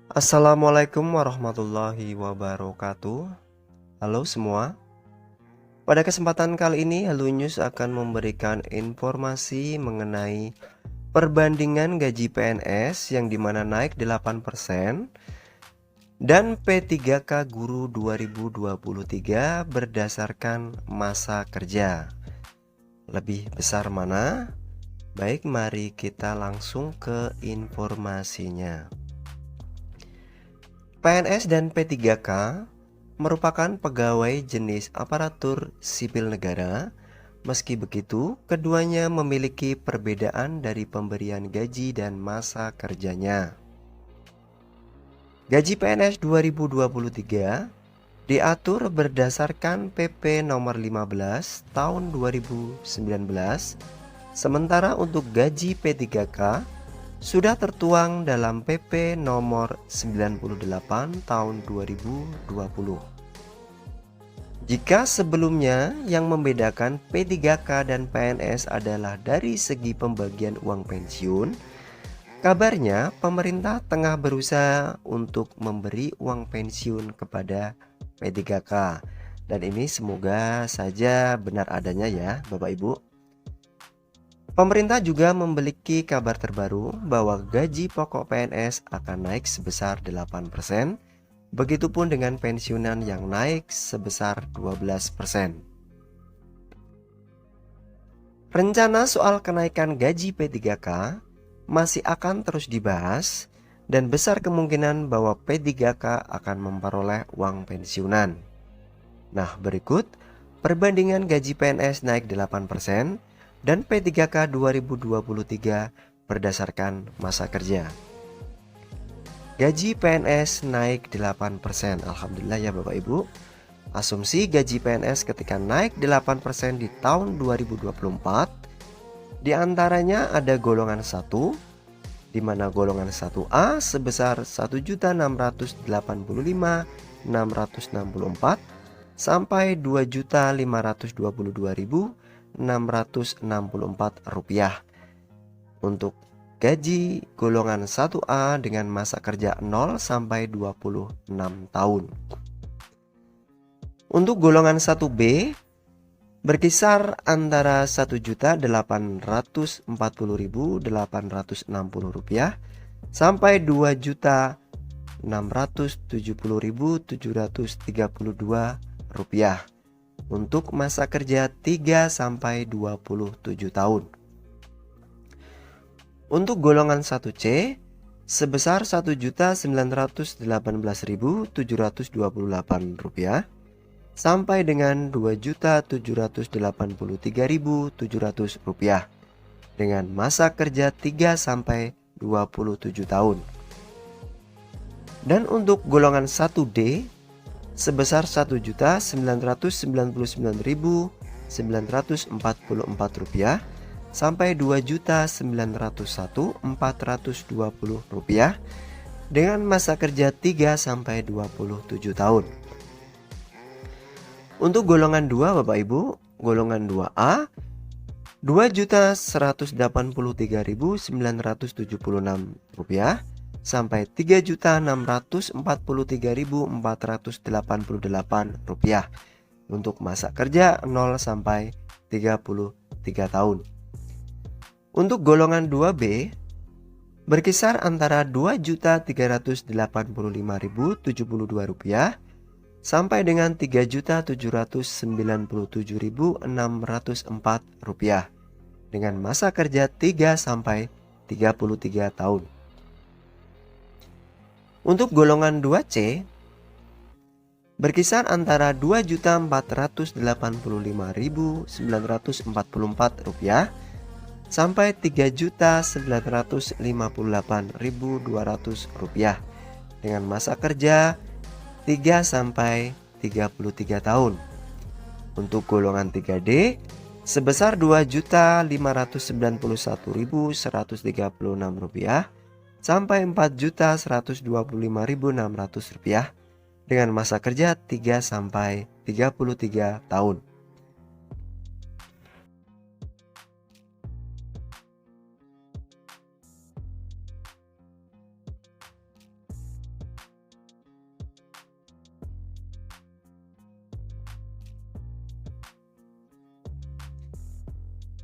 Assalamualaikum warahmatullahi wabarakatuh. Halo semua. Pada kesempatan kali ini, Halo News akan memberikan informasi mengenai perbandingan gaji PNS yang dimana naik 8% dan P3K Guru 2023 berdasarkan masa kerja. Lebih besar mana? Baik, mari kita langsung ke informasinya. PNS dan P3K merupakan pegawai jenis aparatur sipil negara. Meski begitu, keduanya memiliki perbedaan dari pemberian gaji dan masa kerjanya. Gaji PNS 2023 diatur berdasarkan PP nomor 15 tahun 2019, sementara untuk gaji P3K sudah tertuang dalam PP nomor 98 tahun 2020. Jika sebelumnya yang membedakan P3K dan PNS adalah dari segi pembagian uang pensiun, kabarnya pemerintah tengah berusaha untuk memberi uang pensiun kepada P3K. Dan ini semoga saja benar adanya ya Bapak Ibu. Pemerintah juga memiliki kabar terbaru bahwa gaji pokok PNS akan naik sebesar 8%, begitupun dengan pensiunan yang naik sebesar 12%. Rencana soal kenaikan gaji P3K masih akan terus dibahas dan besar kemungkinan bahwa P3K akan memperoleh uang pensiunan. Nah, berikut perbandingan gaji PNS naik 8% dan P3K 2023 berdasarkan masa kerja. Gaji PNS naik 8%. Alhamdulillah ya Bapak Ibu. Asumsi gaji PNS ketika naik 8% di tahun 2024 diantaranya ada golongan 1, di mana golongan 1A sebesar 1.685.664 sampai 2.522.664 rupiah. Untuk gaji golongan 1A dengan masa kerja 0 sampai 26 tahun. Untuk golongan 1B berkisar antara 1.840.860 rupiah sampai 2.670.732 rupiah untuk masa kerja 3 sampai 27 tahun. Untuk golongan 1C sebesar 1.918.728 rupiah sampai dengan 2.783.700 rupiah dengan masa kerja 3 sampai 27 tahun. Dan untuk golongan 1D sebesar 1.999.944 rupiah sampai 2.901.420 rupiah dengan masa kerja 3 sampai 27 tahun. Untuk golongan 2 Bapak Ibu, golongan 2A 2.183.976 rupiah sampai 3.643.488 rupiah untuk masa kerja 0 sampai 33 tahun. Untuk golongan 2B berkisar antara 2.385.072 rupiah sampai dengan 3.797.604 rupiah dengan masa kerja 3 sampai 33 tahun. Untuk golongan 2C berkisar antara 2.485.944 rupiah sampai 3.958.200 rupiah dengan masa kerja 3 sampai 33 tahun. Untuk golongan 3D sebesar 2.591.136 rupiah sampai 4.125.600 rupiah dengan masa kerja 3 sampai 33 tahun.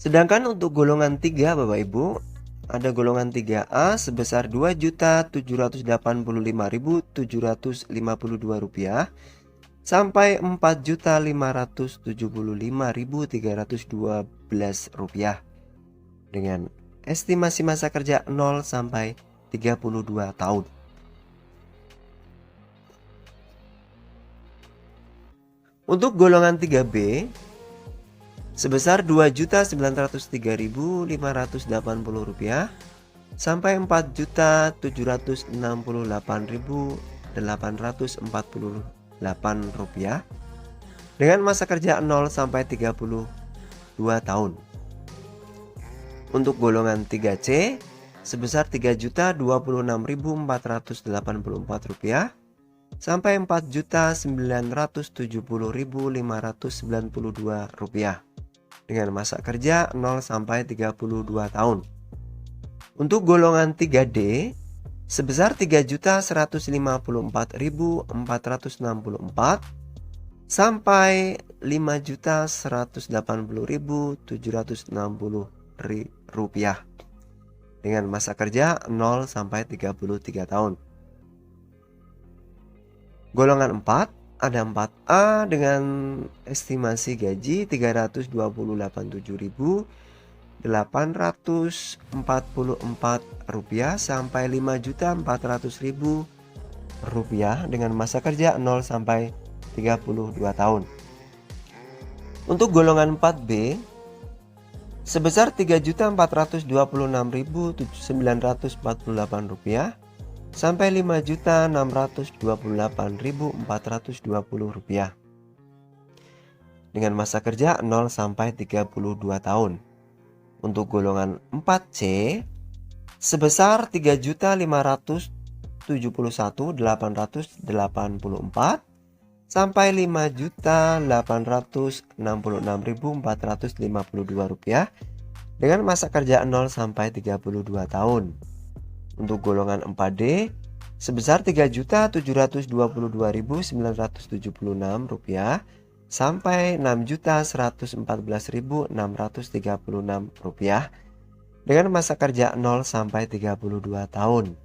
Sedangkan untuk golongan 3 Bapak Ibu, ada golongan 3A sebesar Rp2.785.752 sampai Rp4.575.312 dengan estimasi masa kerja 0 sampai 32 tahun. Untuk golongan 3B sebesar Rp2.903.580 sampai Rp4.068.848 dengan masa kerja 0 sampai 32 tahun. Untuk golongan 3C sebesar Rp3.026.484 sampai Rp4.970.592 dengan masa kerja 0 sampai 32 tahun. Untuk golongan 3D sebesar Rp3.154.464 sampai Rp5.180.760 dengan masa kerja 0 sampai 33 tahun. Golongan 4 ada 4A dengan estimasi gaji Rp327.844 sampai Rp5.400.000 dengan masa kerja 0 sampai 32 tahun. Untuk golongan 4B sebesar Rp3.426.948 sampai Rp5.628.420 dengan masa kerja 0 sampai 32 tahun. Untuk golongan 4C sebesar Rp3.571.884 sampai Rp5.866.452 dengan masa kerja 0 sampai 32 tahun. Untuk golongan 4D sebesar Rp3.722.976 sampai Rp6.114.636 dengan masa kerja 0 sampai 32 tahun.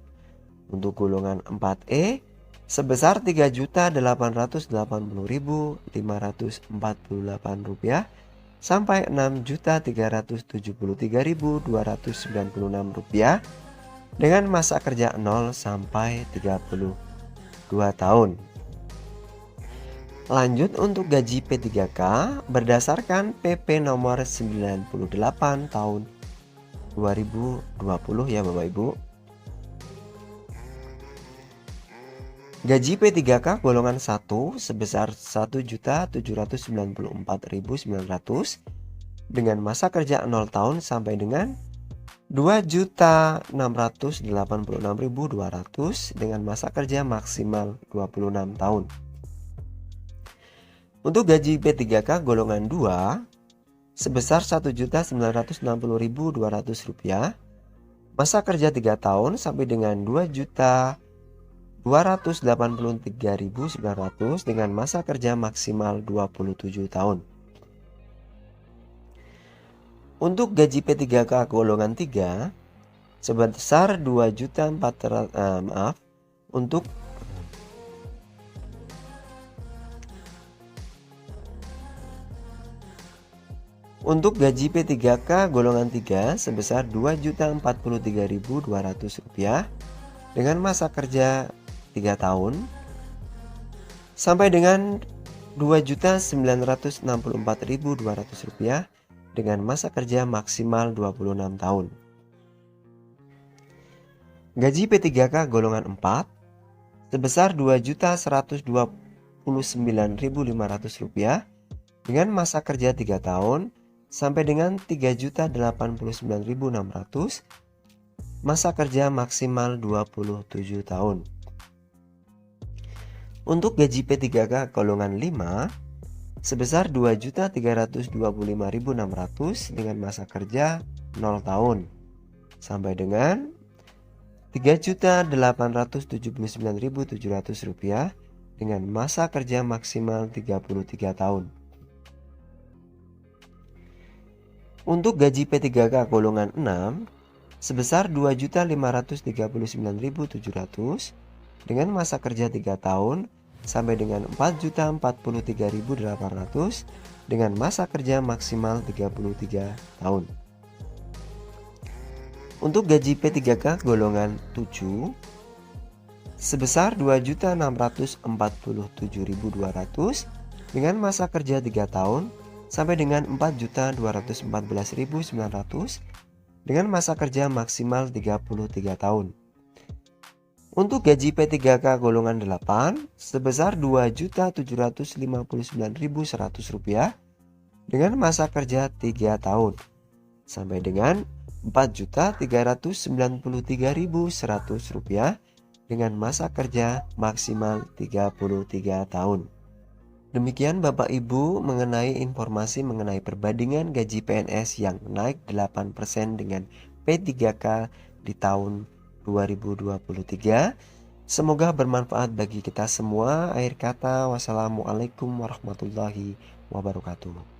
Untuk golongan 4E sebesar Rp3.880.548 sampai Rp6.373.296 dengan masa kerja 0 sampai 32 tahun. Lanjut untuk gaji P3K berdasarkan PP nomor 98 tahun 2020 ya Bapak Ibu. Gaji P3K golongan 1 sebesar Rp1.794.900 dengan masa kerja 0 tahun sampai dengan Rp2.686.200 dengan masa kerja maksimal 26 tahun. Untuk gaji P3K golongan 2 sebesar Rp1.960.200, masa kerja 3 tahun sampai dengan Rp2.283.900 dengan masa kerja maksimal 27 tahun. Untuk gaji P3K golongan 3 sebesar Untuk gaji P3K golongan 3 sebesar Rp2.043.200 dengan masa kerja 3 tahun sampai dengan Rp2.964.200 dengan masa kerja maksimal 26 tahun. Gaji P3K golongan 4 sebesar Rp2.129.500 dengan masa kerja 3 tahun sampai dengan Rp3.089.600, masa kerja maksimal 27 tahun. Untuk gaji P3K golongan 5 sebesar Rp2.325.600 dengan masa kerja 0 tahun sampai dengan Rp3.879.700 dengan masa kerja maksimal 33 tahun. Untuk gaji P3K golongan 6 sebesar 2.539.700 dengan masa kerja 3 tahun sampai dengan 4.043.800 dengan masa kerja maksimal 33 tahun. Untuk gaji P3K golongan 7 sebesar 2.647.200 dengan masa kerja 3 tahun sampai dengan 4.214.900 dengan masa kerja maksimal 33 tahun. Untuk gaji P3K golongan 8 sebesar Rp2.759.100 dengan masa kerja 3 tahun sampai dengan Rp4.393.100 dengan masa kerja maksimal 33 tahun. Demikian Bapak Ibu mengenai informasi mengenai perbandingan gaji PNS yang naik 8% dengan P3K di tahun 2023. Semoga bermanfaat bagi kita semua. Akhir kata, wassalamualaikum warahmatullahi wabarakatuh.